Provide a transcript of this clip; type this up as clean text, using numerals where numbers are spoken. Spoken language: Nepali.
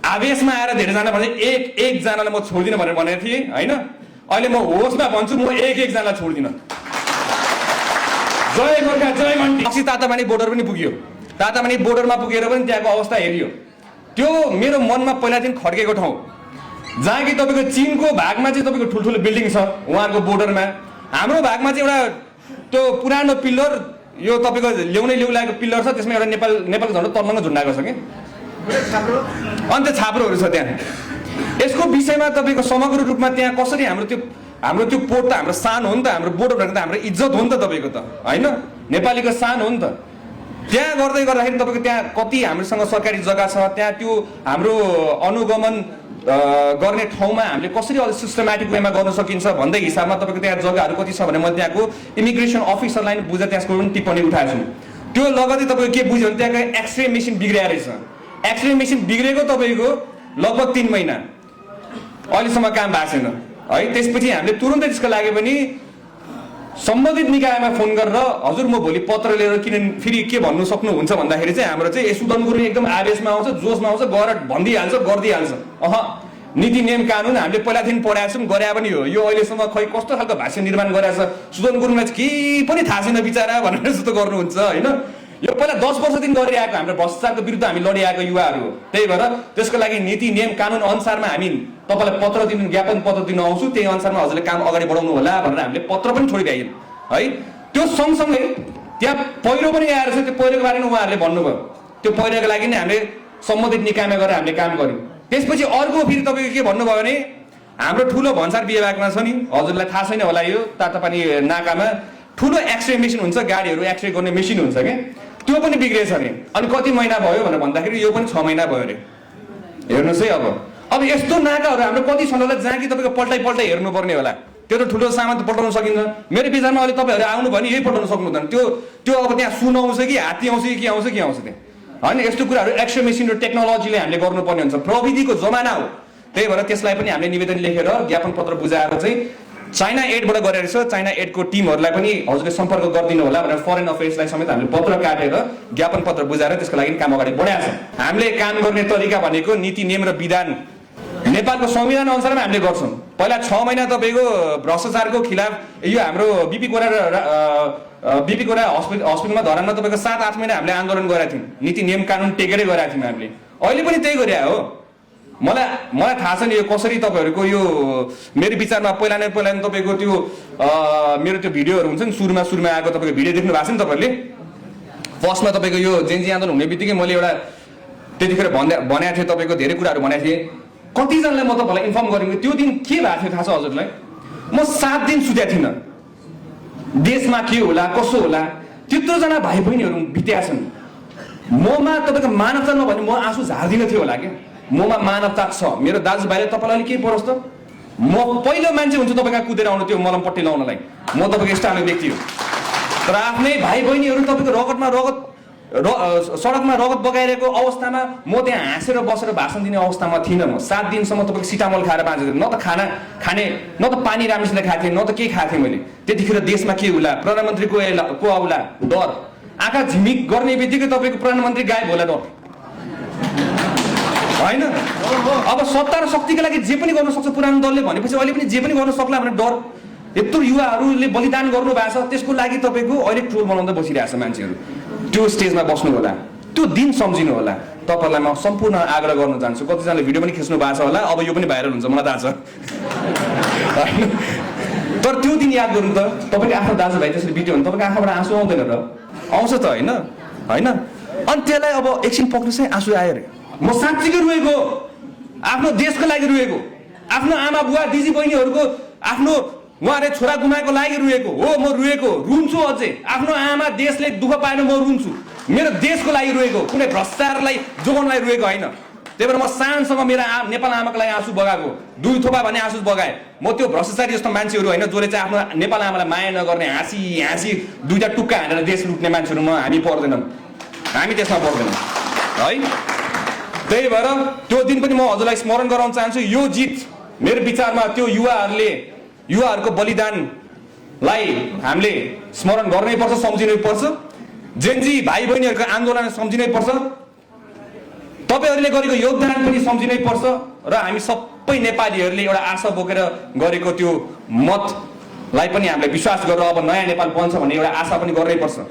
आवेशमा आएर धेरैजना भने एकजनालाई म छोड्दिनँ भनेर भनेको थिएँ होइन। अहिले म होसमा भन्छु म एकजनालाई छोड्दिनँ। जय गोर्खा जय मन्टी। अस्ति तातामानी बोर्डर पनि पुग्यो। तातामानी बोर्डरमा पुगेर पनि त्यहाँको अवस्था हेरियो। त्यो मेरो मनमा पहिलादेखि खड्केको ठाउँ जहाँ कि तपाईँको चीनको भागमा चाहिँ तपाईँको ठुल्ठुलो बिल्डिङ छ उहाँहरूको बोर्डरमा। हाम्रो भागमा चाहिँ एउटा त्यो पुरानो पिल्लर यो तपाईँको ल्याउनै ल्याउलाको पिल्लर छ, त्यसमा एउटा नेपालको झन्डै तर्लङ्ग झुन्डाएको छ कि अन्त छाप्रोहरू छ त्यहाँ। यसको विषयमा तपाईँको समग्र रूपमा त्यहाँ कसरी हाम्रो त्यो पोर्ट त हाम्रो सान हो नि त, हाम्रो बोर्डर भनेको त हाम्रो इज्जत हो नि त तपाईँको त होइन, नेपालीको सान हो नि त। त्यहाँ गर्दै गर्दाखेरि तपाईँको त्यहाँ कति हामीसँग सरकारी जग्गा छ, त्यहाँ त्यो हाम्रो अनुगमन गर्ने ठाउँमा हामीले कसरी अलिक सिस्टमेटिक वेमा गर्न सकिन्छ भन्दै हिसाबमा तपाईँको त्यहाँ जग्गाहरू कति छ भने मैले त्यहाँको इमिग्रेसन अफिसरलाई बुझेर त्यसको पनि टिप्पणी उठाएको छु। त्यो लगतै तपाईँको के बुझ्यो भने त्यहाँको एक्सरे मेसिन बिग्रिया रहेछ। एक्सरे मेसिन बिग्रेको तपाईँको लगभग 3 महिना अहिलेसम्म काम भएको छैन है। त्यसपछि हामीले तुरुन्तै त्यसको लागि पनि सम्बन्धित निकायमा फोन गरेर हजुर म भोलि पत्र लिएर किन फेरि के भन्नु सक्नुहुन्छ भन्दाखेरि चाहिँ हाम्रो चाहिँ सुदन गुरुङ एकदम आवेशमा आउँछ, जोसमा आउँछ, गएर भनिदिइहाल्छ, गरिदिइहाल्छ। नीति नियम कानुन हामीले पहिलादेखि पढाएको छौँ, गरे पनि हो। यो अहिलेसम्म खै कस्तो खालको भाष्य निर्माण गरेको छ सुदन गुरुङलाई चाहिँ केही पनि थाहा छैन बिचरा भनेर जस्तो गर्नुहुन्छ होइन। यो पहिला 10 वर्षदेखि गरिरहेको हाम्रो भ्रष्टाचारको विरुद्ध हामी लडिरहेको युवाहरू हो। त्यही भएर त्यसको लागि नीति नियम कानुन अनुसारमा हामी तपाईँलाई पत्र दिनु, ज्ञापन पत्र दिनु आउँछु, त्यही अनुसारमा हजुरले काम अगाडि बढाउनु होला भनेर हामीले पत्र पनि छोडिदिएन है। त्यो सँगसँगै त्यहाँ पहिरो पनि आएर छ, त्यो पहिरोको बारेमा उहाँहरूले भन्नुभयो। त्यो पहिरोको लागि नै हामीले सम्बन्धित निकायमा गएर हामीले काम गर्यौँ। त्यसपछि अर्को फेरि तपाईँको के भन्नुभयो भने हाम्रो ठुलो भन्सार विभागमा छ नि, हजुरलाई थाहा छैन होला, यो तातापानी नाकामा ठुलो एक्सरे मेसिन हुन्छ, गाडीहरू एक्सरे गर्ने मेसिन हुन्छ क्या, त्यो पनि बिग्रेछ अरे। अनि कति महिना भयो भनेर भन्दाखेरि यो पनि 6 महिना भयो अरे। हेर्नुहोस् है अब यस्तो नाकाहरू हाम्रो कति छन् होला जहाँ कि तपाईँको पल्टाइ हेर्नुपर्ने होला। त्यो त ठुलो सामान त पल्टाउन सकिन्छ। मेरो विचारमा अहिले तपाईँहरू आउनु भयो भने यही पल्टाउन सक्नुहुँदैन। त्यो अब त्यहाँ सुन आउँछ कि हात्ती आउँछ कि के आउँछ त्यहाँ होइन। यस्तो कुराहरू एक्सरे मेसिन र टेक्नोलोजीले हामीले गर्नुपर्ने हुन्छ, प्रविधिको जमाना हो। त्यही भएर त्यसलाई पनि हामीले निवेदन लेखेर ज्ञापन पत्र बुझाएर चाहिँ चाइना एडबाट गरेर छ, चाइना एडको टिमहरूलाई पनि हजुरले सम्पर्क गरिदिनु होला भनेर फरेन अफेयर्सलाई समेत हामीले पत्र काटेर ज्ञापन पत्र बुझाएर त्यसको लागि काम अगाडि बढाएको छ। हामीले काम गर्ने तरिका भनेको नीति नियम र विधान नेपालको संविधान अनुसारमा हामीले गर्छौँ। पहिला 6 महिना तपाईँको भ्रष्टाचारको खिलाफ यो हाम्रो बिपी कोरा हस्पिटलमा धरानमा तपाईँको 7-8 महिना हामीले आन्दोलन गरेका थियौँ, नीति नियम कानुन टेकेरै गरेका थियौँ हामीले। अहिले पनि त्यही गरे हो। मलाई थाहा छ नि यो कसरी तपाईँहरूको यो मेरो विचारमा पहिला नै तपाईँको त्यो मेरो त्यो भिडियोहरू हुन्छ नि सुरुमा आएको तपाईँको भिडियो देख्नु भएको छ नि तपाईँहरूले। फर्स्टमा तपाईँको यो जेन्जी आन्दोलन हुने बित्तिकै मैले एउटा त्यतिखेर भनेको थिएँ, तपाईँको धेरै कुराहरू भनेको थिएँ। कतिजनालाई म तपाईँलाई इन्फर्म गरेको त्यो दिन के भएको थियो थाहा छ हजुरलाई? म 7 दिन सुतेको थिइनँ। देशमा के होला कसो होला त्यत्रोजना भाइ बहिनीहरू बितेका छन्। ममा तपाईँको मानवता नभने म आँसु झार्दिन थियो होला क्या। ममा मानवता छ। मेरो दाजुभाइले तपाईँलाई के परोस् त, म पहिलो मान्छे हुन्छु तपाईँ कहाँ कुदेर आउनु त्यो मलमपट्टि लाउनलाई। म तपाईँको स्टाइलको व्यक्ति हो। तर आफ्नै भाइ बहिनीहरू तपाईँको सडकमा रगत बगाइरहेको अवस्थामा म त्यहाँ हाँसेर बसेर भाषण दिने अवस्थामा थिइनँ। म 7 दिनसम्म तपाईँको सिटामल खाएर बाँचेको थिएँ। न त खाना खाने न त पानी राम्रोसित खाएको थिएँ, न त के खाएको थिएँ मैले। त्यतिखेर देशमा के होला, प्रधानमन्त्रीको आउला डर, आँखा झिमिक गर्ने बित्तिकै तपाईँको प्रधानमन्त्री गायब होला डर होइन। अब सत्ता र शक्तिको लागि जे पनि गर्न सक्छ पुरानो दलले भनेपछि अहिले पनि जे पनि गर्न सक्ला भनेर डर। यत्रो युवाहरूले बलिदान गर्नु भएको छ, त्यसको लागि तपाईँको अहिले ट्रोल बनाउँदै बसिरहेको छ मान्छेहरू। त्यो स्टेजमा बस्नु होला, त्यो दिन सम्झिनु होला। तपाईँहरूलाई म सम्पूर्ण आग्रह गर्न चाहन्छु। कतिजनाले भिडियो पनि खिच्नु भएको छ होला, अब यो पनि भाइरल हुन्छ मलाई थाहा छ तर त्यो दिन याद गर्नु त। तपाईँको आफ्नो दाजुभाइ त्यसरी बित्यो भने तपाईँको आँखाबाट आँसु आउँदैन र? आउँछ त होइन। अनि त्यसलाई अब एकछिन पक्रिनुहोस् है, आँसु आयो अरे। म साँच्चीकै रुएको, आफ्नो देशको लागि रुएको, आफ्नो आमा बुवा दिदी बहिनीहरूको आफ्नो उहाँले छोरा गुमाएको लागि रुएको हो। म रुएको रुन्छु अझै। आफ्नो आमा देशले दुःख पाएन म रुन्छु। मेरो देशको लागि रुएको, कुनै भ्रष्टाचारलाई जोगाउनलाई रुएको होइन। त्यही भएर म सानसँग मेरो नेपाल आमाको लागि आँसु बगाएको, 2 थोपा भने आँसु बगाएँ। म त्यो भ्रष्टाचारी जस्तो मान्छेहरू होइन जसले चाहिँ आफ्नो नेपाल आमालाई माया नगर्ने, हाँसी 2टा टुक्का हानेर देश लुट्ने मान्छेहरूमा हामी पर्दैनौँ, हामी त्यसमा पर्दैनौँ है। त्यही भएर त्यो दिन पनि म हजुरलाई स्मरण गराउन चाहन्छु। यो जित मेरो विचारमा त्यो युवाहरूको बलिदानलाई हामीले स्मरण गर्नै पर्छ, सम्झिनै पर्छ। जेन्जी भाइ बहिनीहरूको आन्दोलन सम्झिनै पर्छ। तपाईहरूले गरेको योगदान पनि सम्झिनै पर्छ र हामी सबै नेपालीहरूले एउटा आशा बोकेर गरेको त्यो मतलाई पनि हामीले विश्वास गरेर अब नयाँ नेपाल बन्छ भन्ने एउटा आशा पनि गर्नै पर्छ।